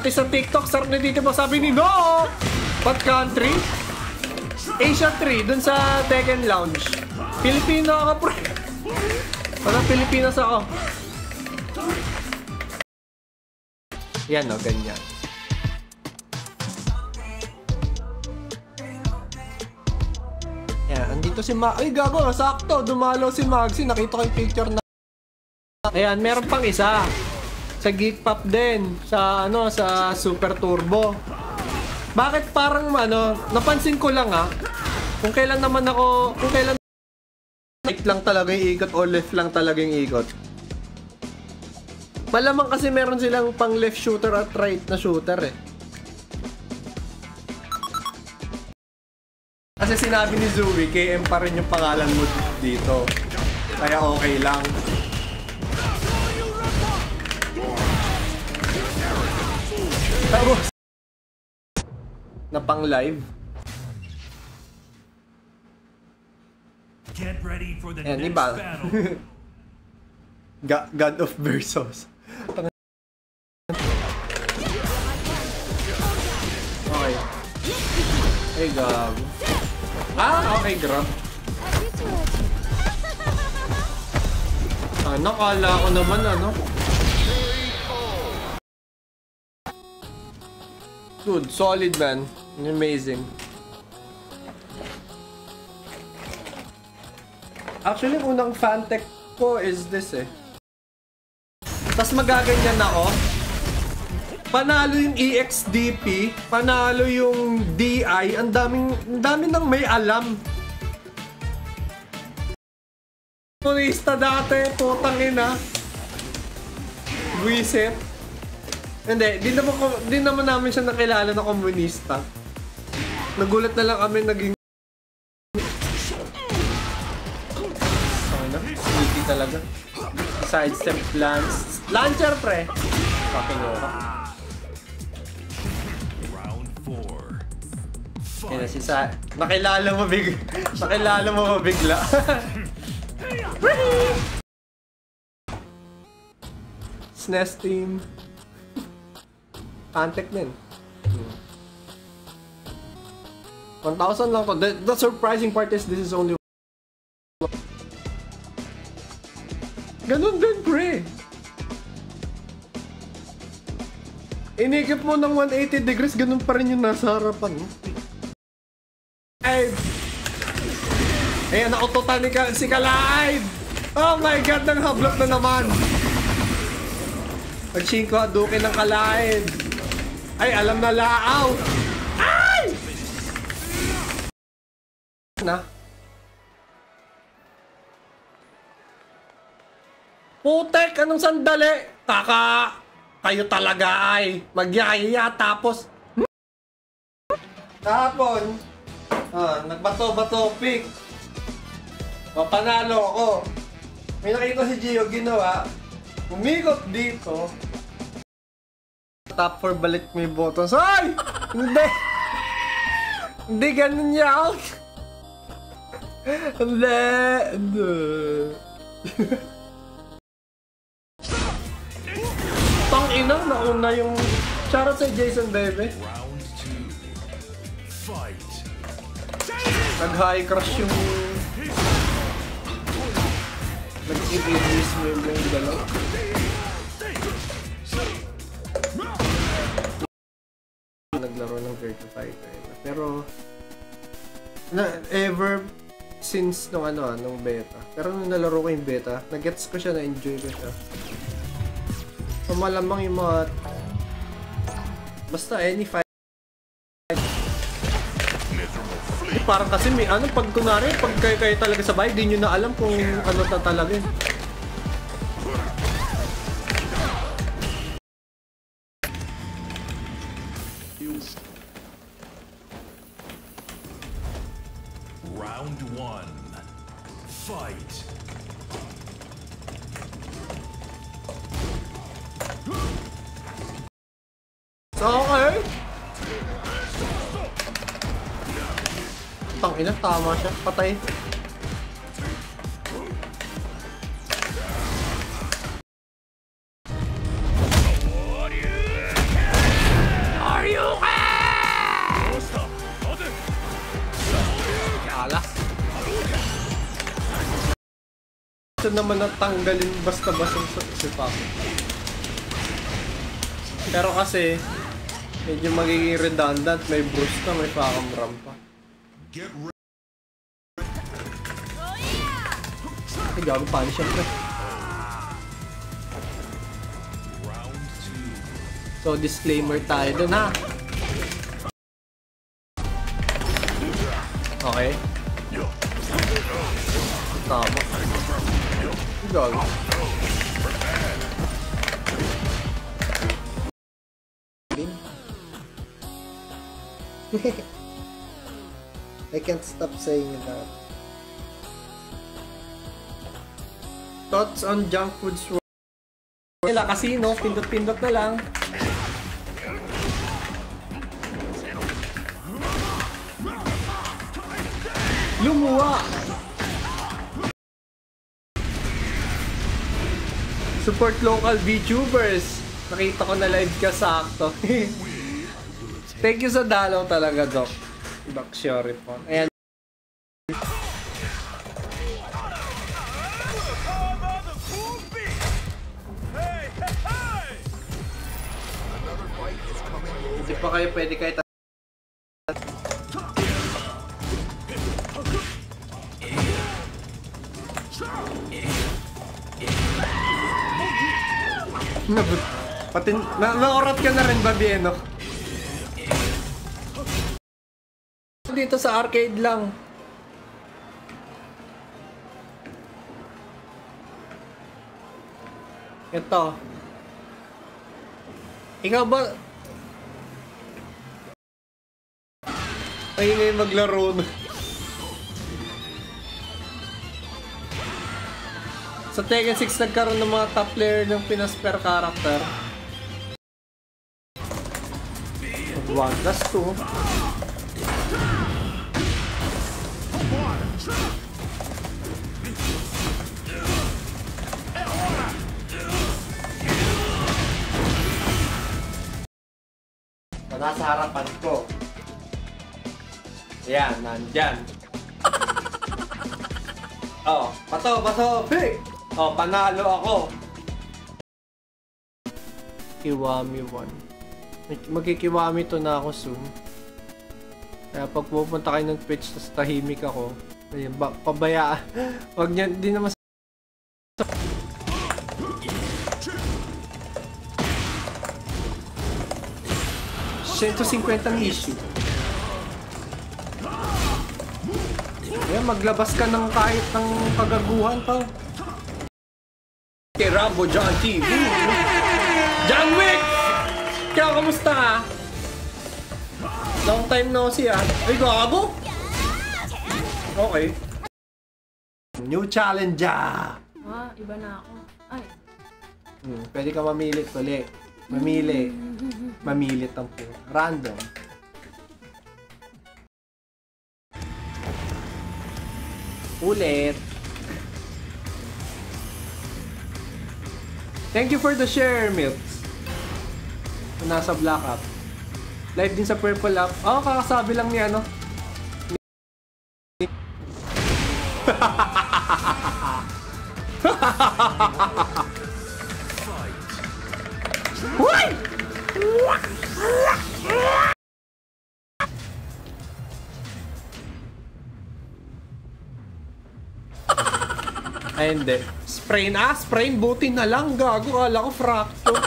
Sa TikTok, sarap na dito mo sabi ni No! What country? Asia 3, dun sa Tekken Lounge. Pilipino ako, pre. Parang Pilipinas ako. Yan o, ganyan. Yan, andito si Mag. Ay, gago, sakto. Dumalaw si Magsi. Nakita ko yung picture na. Ayan, meron pang isa. Sa Geek Pop din. Sa, ano, sa Super Turbo. Bakit parang, ano, napansin ko lang, kung kailan naman ako, kung kailan right lang talaga yung ikot o left lang talaga yung ikot. Malamang kasi meron silang pang left shooter at right na shooter eh. Kasi sinabi ni Zooey, KM pa rin yung pangalan mo dito. Kaya okay lang. Tapos, na pang live. Get ready for the next battle. God of Versus. Okay. Hey, gago. Okay, grab. Nakala ko naman, Dude, solid, man. Amazing. Actually, unang fan-tech ko is this eh. Tapos magaganyan ako. Panalo yung EXDP, panalo yung DI, ang dami nang may alam. Turista dati, putang ina. Buisit. Hindi, di naman namin siya nakilala na komunista. Nagulat na lang kami naging sneaky talaga. Sidestep lance. Launcher, pre! Fucking Round 4. Yan na si nakilala mo mabigla. SNES team. Antek din. 1,000 lang to. The surprising part is this is only ganun din, pre. Inikip mo ng 180 degrees, ganun pa rin yung nasa harapan. Ay! Ayan, naututan ni si Kalaid! Oh my god, nang hablok na naman! Pag-shinko hadukin ng Kalaid! Ay, alam na laaw! Ay! Na? Putek! Anong sandali? Kayo talaga ay magyaya tapos kahapon nagbato-bato pick. Panalo ako. May nakita si Gio ginawa. Umikot dito. Top 4 balik mo yung buttons. Ay! Hindi! Hindi ganun yan. Hindi! Tangina, nauna yung shoutout sa Jason Bebe. Nag-high crush yung nag-i-release mo yung dalaw. Naglaro ng Virtua Fighter. Pero ever since nung beta. Pero nung nalaro ko yung beta, nag-gets ko siya, na-enjoy ko siya. So, malamang yung mga basta any fight. Parang kasi may pag kunwari, pag kayo talaga sabay, di nyo na alam kung ano na talaga. Round 1. Fight. Okay. Tangina, tama siya. Patay. Ito naman natanggalin basta-basta si Paco. Pero kasi, medyo magiging redundant. May Bruce na, may Pacom Ram pa. Ay, gago pa niya syempre. So, disclaimer tayo dun ha. Okay. Tama. Gago. I can't stop saying that. Thoughts on junk foods nila casino, pindot-pindot na lang. Lumuwa! Support local VTubers. Nakita ko na live ka sakto. Thank you sa dalaw talaga, Doc. Doc Sherifon. Ayan. Hindi pa kayo pwede kahit pati na-orat ka na rin ba, Bieno? Dito sa arcade lang. Ito. Ikaw ba? Ay, ngayon maglaro na. Sa Tekken 6 nagkaroon ng mga top player ng Pinas per character. One, that's two. Nasa harapan ko. Yan, nandyan. Oh, bato, big! Oh, panalo ako. Kiwami 1. Magkikiwami to na ako soon. Kaya pag pupunta kayo ng Twitch, tas tahimik ako. Ayun, pabayaan. Wag niya, di naman 150 ang issue. Ayan, maglabas ka ng kahit ng kagaguhan pa. Kay Rambo John TV. John Wick! Kaya kamusta ka? Long time no see ah. Ay, gago! Okay. New challenger! Ah, iba na ako. Ay. Pwede ka mamili ulit. Mamili. Mamilit ang po. Random. Ulit. Thank you for the share, Milks. Nasa Black Up. Live din sa Purple Up. Oh, kakasabi lang ni ano. Ay, hindi. Sprain. Sprain. Buti na lang. Gago. Kala ko fracture.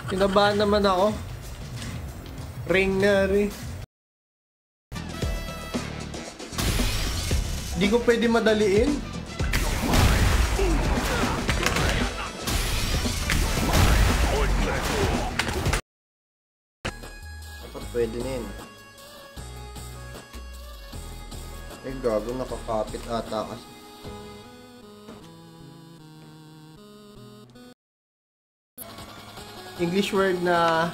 Kinabahan naman ako. Ring na rin. Di ko pwede madaliin. Dapat pwede na yun. Eh, gago, nakakapit ata kasi. English word na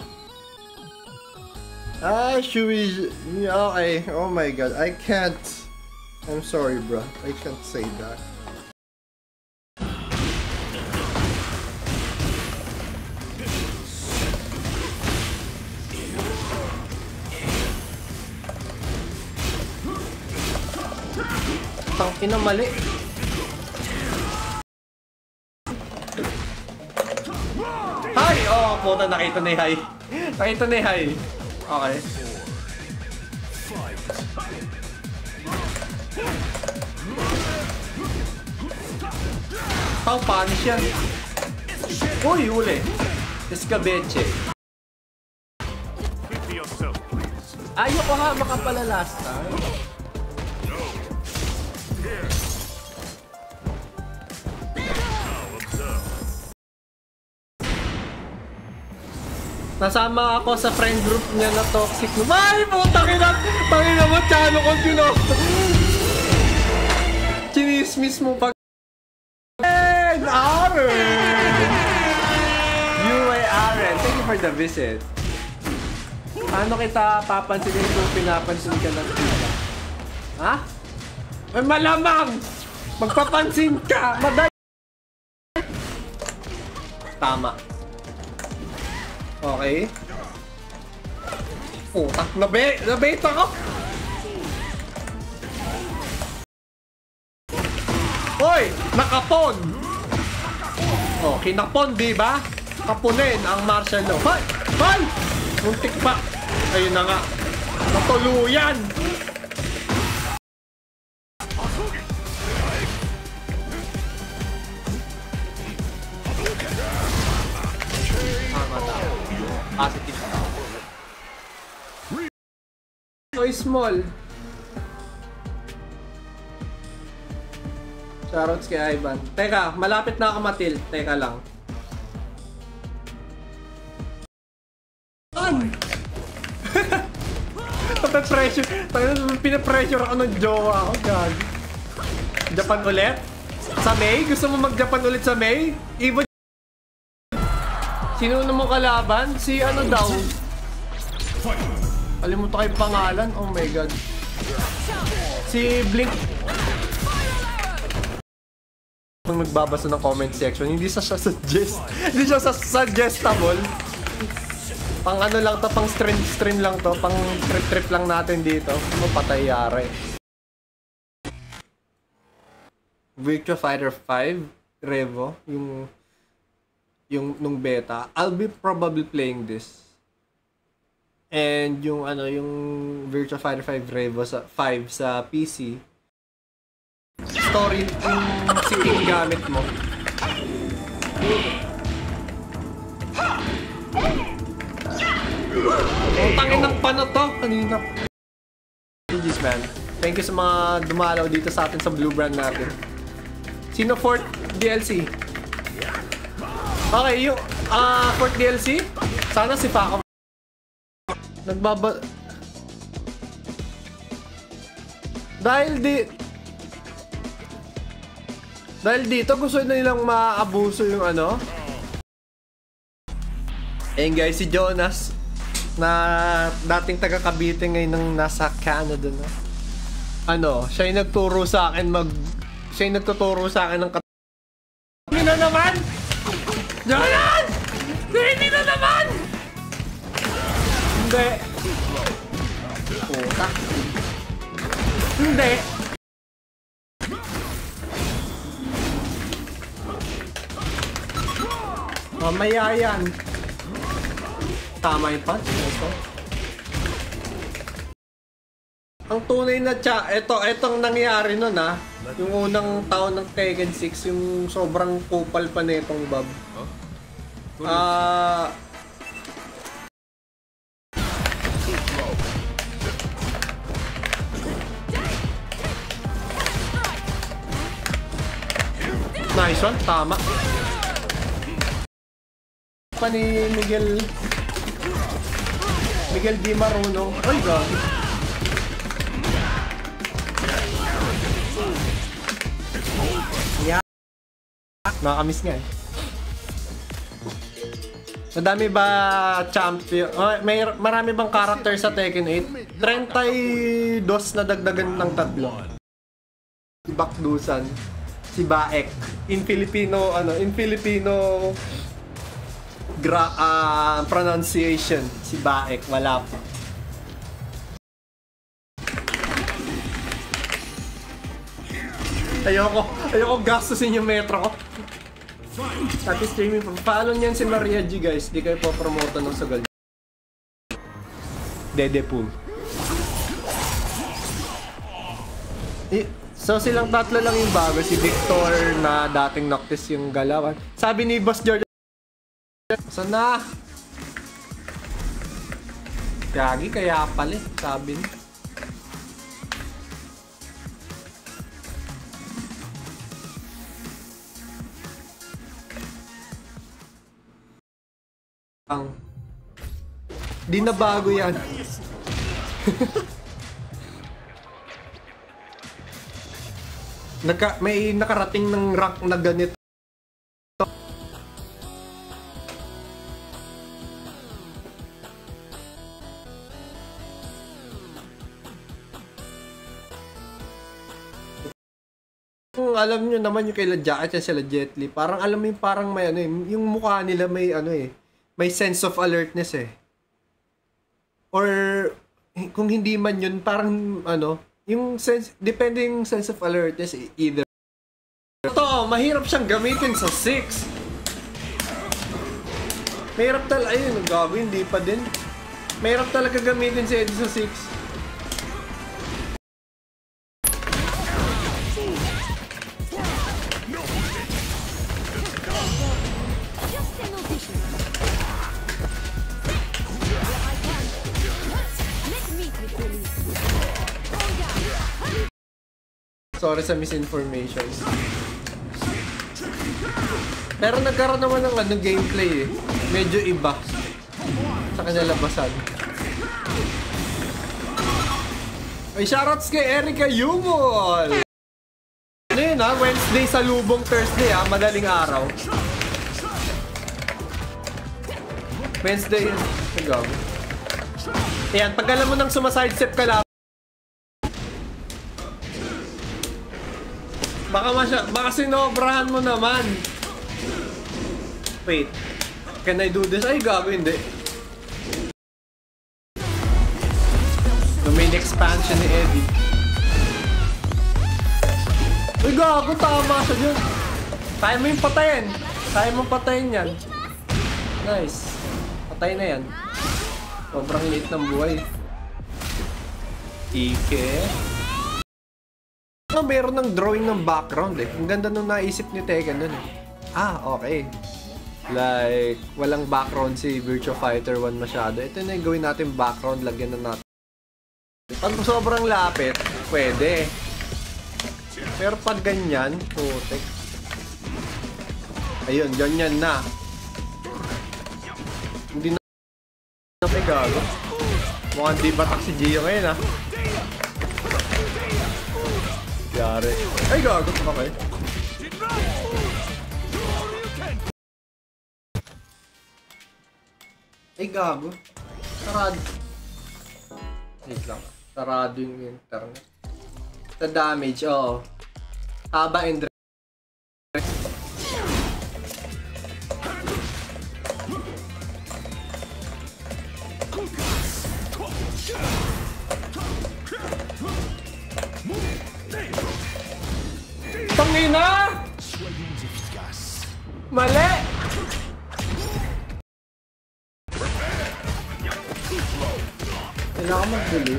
Shuiz. Okay. Oh my god. I can't. I'm sorry, bro. I can't say that. tangina mali. puta, nakita na yung high. Nakita na yung high. Okay. How punish yan? Uy, huli. Escabeche. Ayoko ha, makapala last time. Nasama ako sa friend group niya na toxic. Ay, putang ina! Tangina mo, Chano Continuo! Chinismis mo pag... Aren! UA Aren, thank you for the visit. Paano kita papansinin kung pinapansin ka ng iba? Ha? Ay, malamang! Magpapansin ka! Madali! Tama. Okay. Putak, nabait ako! Hoy! Nakapon! Oh, kinapon, di ba? Kapunin ang martial law. Hoy! Hoy! Muntik pa! Ayun na nga. Natuluyan! Positive. So small. Shoutouts kay Ivan. Teka, malapit na ako matil. Teka lang. Pinapressure. Pinapressure ako ng jowa ako. God. Japan ulit? Sa May? Gusto mo mag-Japan ulit sa May? Ibo. Sino na mo kalaban? Si ano daw? Kalimutan ko yung pangalan. Oh my god. Si Blink. Kung nagbabasa ng comment section, hindi siya suggest. Hindi siya suggestable. Pang ano lang to, pang stream lang to, pang trip lang natin dito. Patay yari. Virtua Fighter 5 Revo, yung nung beta, I'll be probably playing this. And yung ano, yung Virtua Fighter 5 Revo sa 5 sa PC. Story yung sitting gamit mo. Tangin ng pano to kanina. GG's man. Thank you sa mga dumalaw dito sa atin sa Blue Brand natin. Sino fourth DLC? Okay, yung fourth DLC, sana si Paco. Dahil dito gusto na nilang maabuso yung ano. Ayun guys, si Jonas na dating taga Cavite ngayon nasa Canada na. Ano, siya yung nagtuturo sa akin ng Hindi na naman! Jonas! Hindi na naman! Hindi. Puta. Hindi. Mamaya yan. Tama yung punch. Ito. Ang tunay na etong nangyari nun ha. Yung unang taon ng Tekken 6, yung sobrang kupal pa na itong Bob. Nice one, tama. Pa ni Miguel Di Marunong. Ay, God. Yeah. Nakakamiss nga eh. Madami ba champion? Marami bang character sa Tekken 8? 32 na dagdagan ng tatlo. Si Bakdusan, si Baek. In Filipino pronunciation, si Baek, wala pa. Ayoko gastusin yung metro ko. Happy streaming. Follow niyan si Maria G, guys. Di kayo po-promote ng sugal. Dedepool. So silang tatlo lang yung bago. Si Victor na dating Noctis yung galawan. Sabi ni Boss George, saan na? Gagi, kaya pala. Sabi niya. Di na bago yan. May nakarating ng rank na ganito. Kung alam nyo naman yung kay Jacket at sila Jet Li, parang alam mo yung parang may ano yung mukha nila may ano may sense of alertness eh. Or kung hindi man yun, parang ano, yung sense, depending sense of alertness either. Totoo, mahirap siyang gamitin sa 6. Mahirap talaga, ayun, gago, hindi pa din. Mahirap talaga gamitin si Eddie sa 6. Sorry sa misinformation. Pero nagkaroon naman ng ano, gameplay eh. Medyo iba sa kanalabasan. Ay, shoutouts kay Erica Yumol! Ano yun ha? Wednesday sa lubong, Thursday ha? Madaling araw. Wednesday yun. Nagawa. Ayan, pag alam mo nang sumasidestep ka lang, baka sinobrahan mo naman. Wait. Can I do this? Ay, gago, hindi. Domain expansion ni Eddie. Ay, gago, tama siya dyan. Kaya mo yung patayin. Kaya mo patayin yan. Nice. Patay na yan. Sobrang liit ng buhay. Ike. Meron ng drawing ng background eh. Ang ganda nung naisip ni Tekken nun eh. Ah, okay. Like, walang background si Virtua Fighter 1 masyado. Ito na yung gawin natin background, lagyan na natin. Pag sobrang lapit, pwede. Pero pag ganyan, putek. Ayun, ganyan na. Hindi na may gago. Mukhang di batak si Gio ngayon ah. Yari. Ay, gago pa kayo. Ay, gago. Sarado. Wait lang. Sarado yung internet. Sa damage, oo. Haba and Tangina! Mali! Kailangan magdali.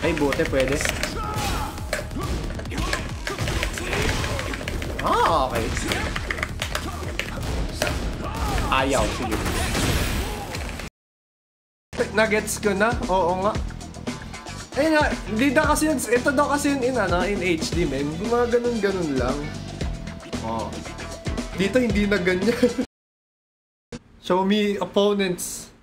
Ay, bote pwede. Ah, okay. Ayaw, sige. Nuggets ko na? Oo nga. Ayun nga, hindi na kasi yun, ito daw kasi yun in HD, men. Gumaganon-ganon lang. Oh. Dito hindi na ganyan. Show me opponents.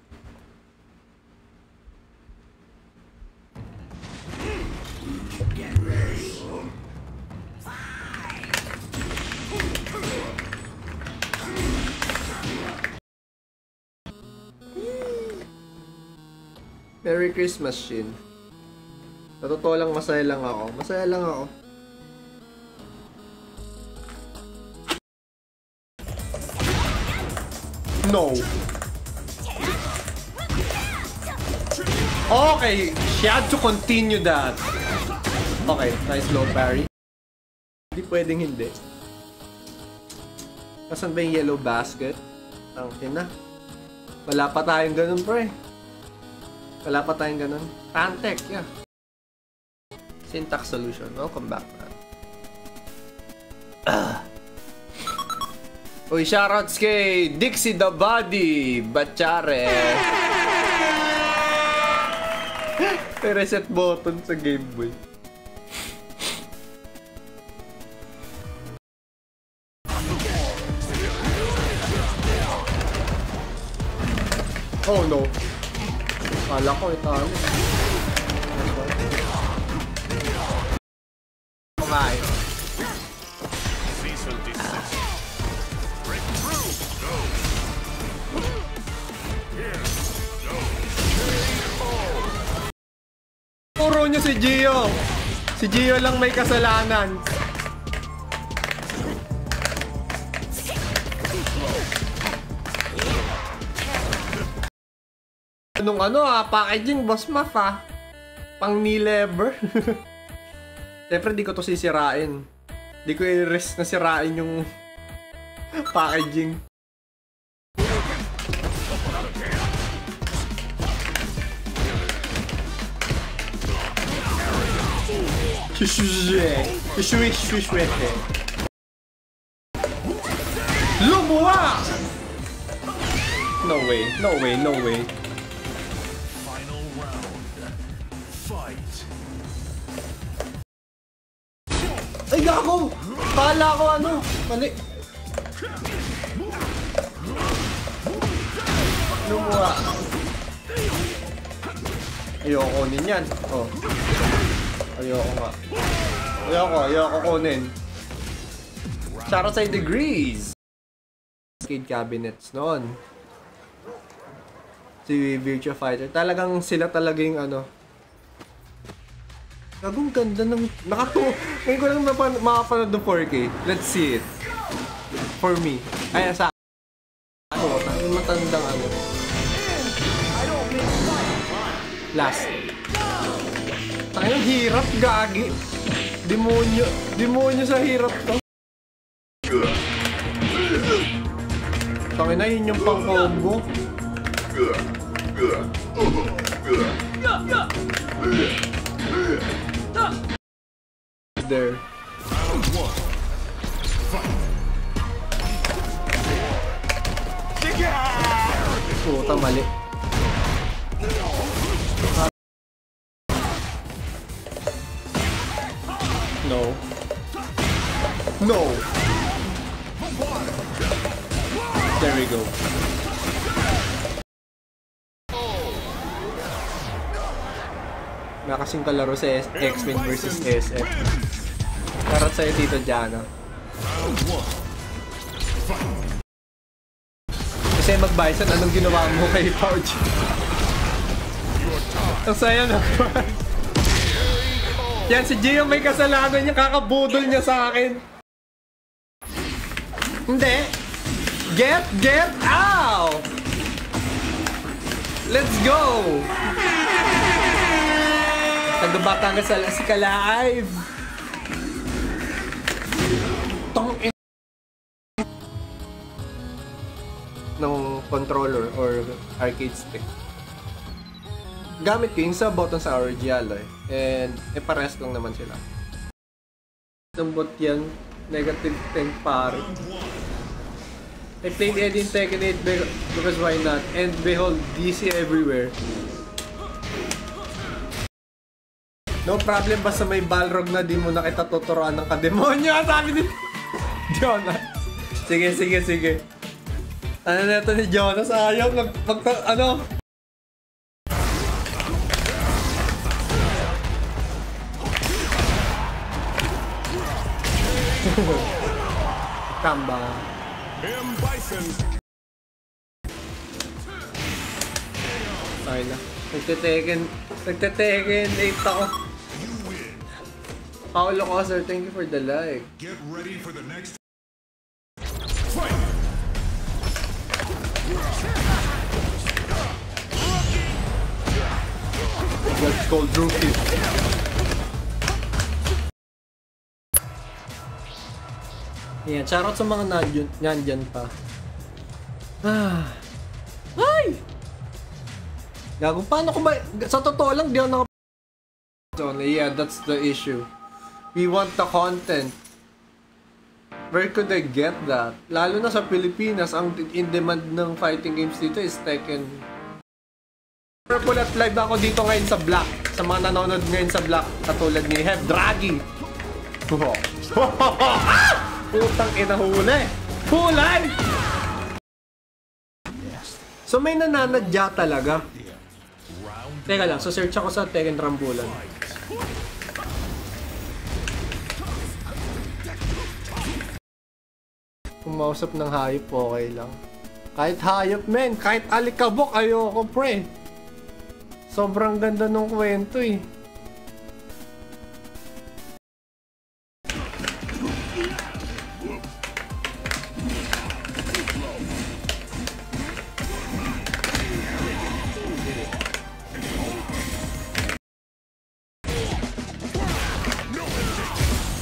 Merry Christmas, Shin. Sa totoo lang, masaya lang ako. Masaya lang ako. No. Okay, she had to continue that. Okay, nice low parry. Hindi pwedeng hindi. Nasaan ba yung yellow basket? Tangin na. Wala pa tayong ganun, pre. Wala pa tayong ganun. Tantek, yeah. Syntax solution. Welcome back, man. Uy, shoutouts kay Dixie the Body, Bachare. May reset button sa Game Boy. Oh no. Kala ko italo. Kumain. Puro nyo si Gio. Si Gio lang may kasalanan. Anong packaging boss maf pang knee lever. Siyempre di ko to sisirain. Di ko i-risk na sirain yung packaging. Lumuwa! No way, no way, no way. Final round. Fight. Ay, gago! Kala ko mali. Lumuwa. Ayoko kunin yan. Oh. Ayoko nga. Ayoko kunin. Shoutout sa Degrees. Arcade cabinets noon. Si Virtua Fighter. Talagang sila talaga yung Gagong ganda ng... Ngayon ko lang makapanood ng 4K. Let's see it. For me. Ay, sa... Yung matandang Last. Tanging hirap, gagi. Demonyo sa hirap to. Tangin na, yun yung pang-combo. There. Puta, mali. No. No. There we go. Nakasing kalaro sa X-Men versus SF. Karat sa'yo, Tito Jana. Kasi mag-Bison, anong ginawa mo kay Pouch? Ang saya na. Yan, si Gio may kasalanan niya, kakabudol niya sa akin. Hindi. Get out! Let's go! Nagabata ka sa si Kalive. Tong ng controller or arcade stick. Gamit ko yung sa button sa original and pares lang naman sila. Lambot yan, negative 10 pare. I played Eddie in Tekken 8 because why not? And behold, DC everywhere. No problem, basta may Balrog na di mo na kita tuturuan ng kademonyo. Sabi ni Jonas. Sige. Ano na ito ni Jonas? Ayaw Kamba. Ay na. Nagte-Tekken 8 ako. Paolo Coser, thank you for the like. Get ready for the next fight. That's called rookie. Yan, shoutout sa mga nandyan pa. Ay! Gago, paano ko ba... Sa totoo lang, di ako yeah, that's the issue. We want the content. Where could I get that? Lalo na sa Pilipinas, ang in-demand ng fighting games dito is Tekken. Purple at live ako dito ngayon sa Black. Sa mga nanonood ngayon sa Black, katulad ni Hev Draghi. Putang inahuli. Hulay! So may nananadya talaga. Teka lang, so search ako sa Tekken Rambulan. Kumausap ng hayop, okay lang. Kahit hayop, men. Kahit alikabok, ayoko, pre. Sobrang ganda nung kwento, eh.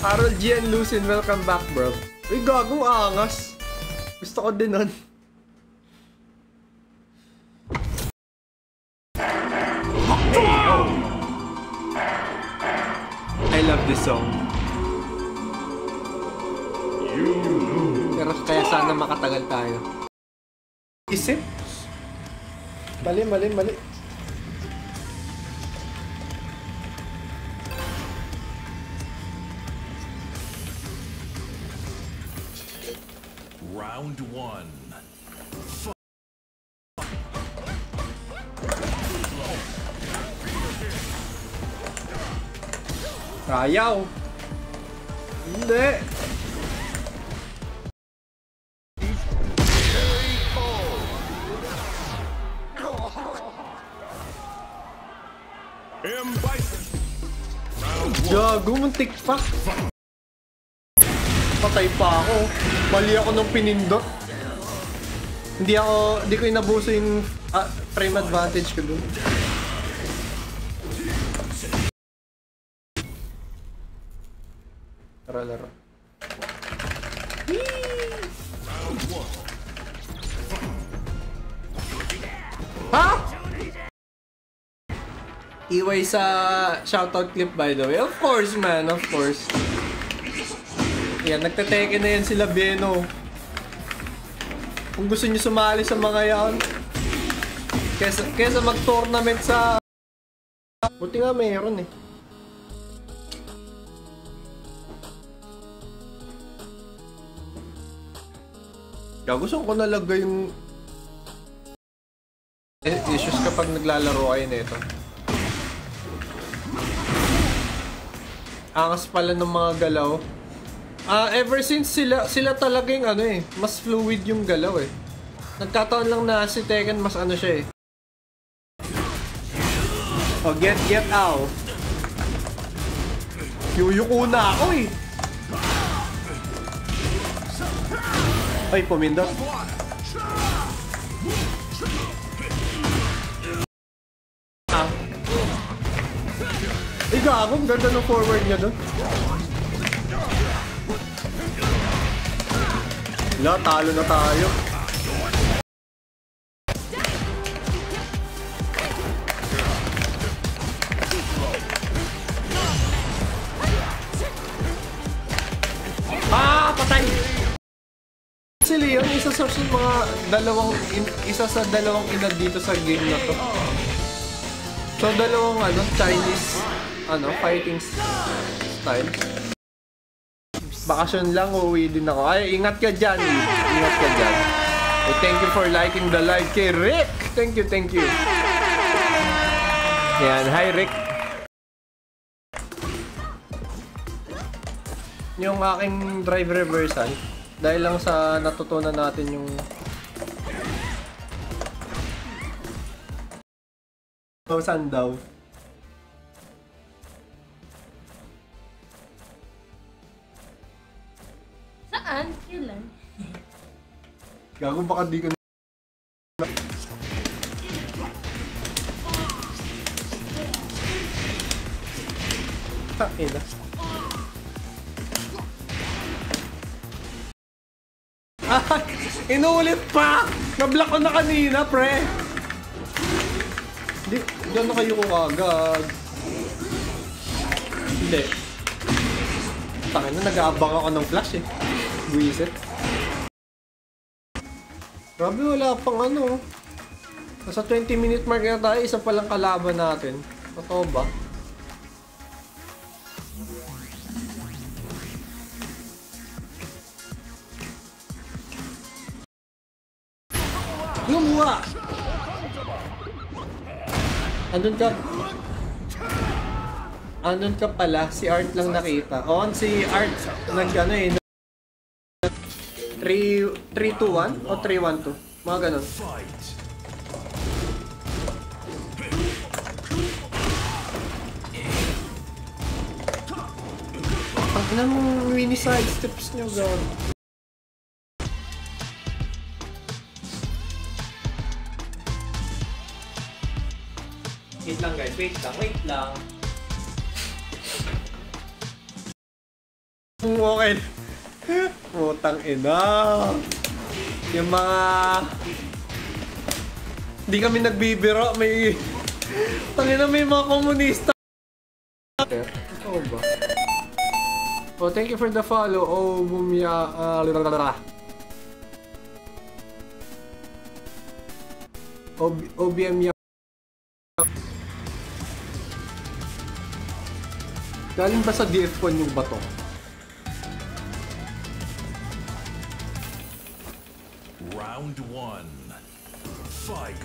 Harold G and Lucin, welcome back, bro. Uy, gagong angas. Gusto ko din nun. I love this song. Pero kaya sana makatagal tayo. Isip? Mali. Round 1. Ayaw. Hindi. Gago, muntik pa. Patay pa ako. Mali ako nung pinindot. Hindi ko inabuso yung frame advantage ko dun. Laro. Ha? Iway sa shoutout clip, by the way. Of course, man. Of course. Yan, nagtateke na yan sila Beno. Kung gusto nyo sumali sa mga yan, kesa mag-tournament sa... Buti nga mayroon eh. Gusto ko nalagay yung issues kapag naglalaro kayo nito. Angas pala ng mga galaw. Ever since sila talagang mas fluid yung galaw eh. Nagkataon lang na si Tekken mas siya eh. Oh, get out. Yuyuko na ako eh. Ay, pumindot. Ay, gago. Ganda ng forward niya doon. Wala, talo na tayo. Patay! Si Leon, isa sa dalawang edad dito sa game na to. So, dalawang Chinese fighting style. Bakasyon lang, uuwi din ako. Ay, ingat ka dyan. Ingat ka dyan. Hey, thank you for liking the live kay Rick. Thank you. Yan, hi Rick. Yung aking drive reversal, dahil lang sa natutunan natin yung saan daw. Saan? Kailan? Gago, baka di ko na... Ina. Ah, inulit pa! Nablock ko na kanina, pre! Hindi, diyan na kayo kagad. Hindi. Tangin na, nag-aabang ako ng flash eh. Buisit. Grabe, wala pang ano. Nasa 20-minute mark na tayo, isa palang kalaban natin. Totoo ba? Lumuha! Andun ka. Andun ka pala. Si Art lang nakita. Oo, si Art nag-ano eh. 3-2-1 o 3-1-2. Mga ganun. Fight. Ang inang mini side steps nyo, God. Wait lang guys, wait lang. Okay. Putang ina. Yung mga... Hindi kami nagbibiro, may... Tangina, may mga komunista. Ito ba? Oh, thank you for the follow. Oh, bumya... OBM ya. Galing ba sa DF1 yung bato? Round 1. Fight.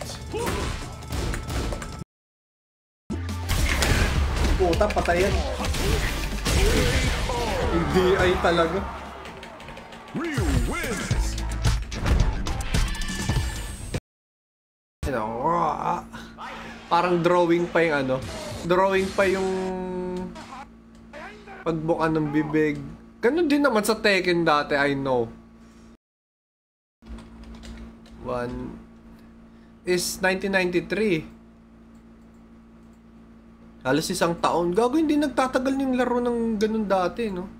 Puta, patayan. Hindi ay talaga. Ryu wins. Parang drawing pa yung ano. Drawing pa yung pagbuka ng bibig. Ganun din naman sa Tekken dati, I know. 1 is 1993. Halos isang taon. Gago, hindi nagtatagal yung laro ng ganun dati, no?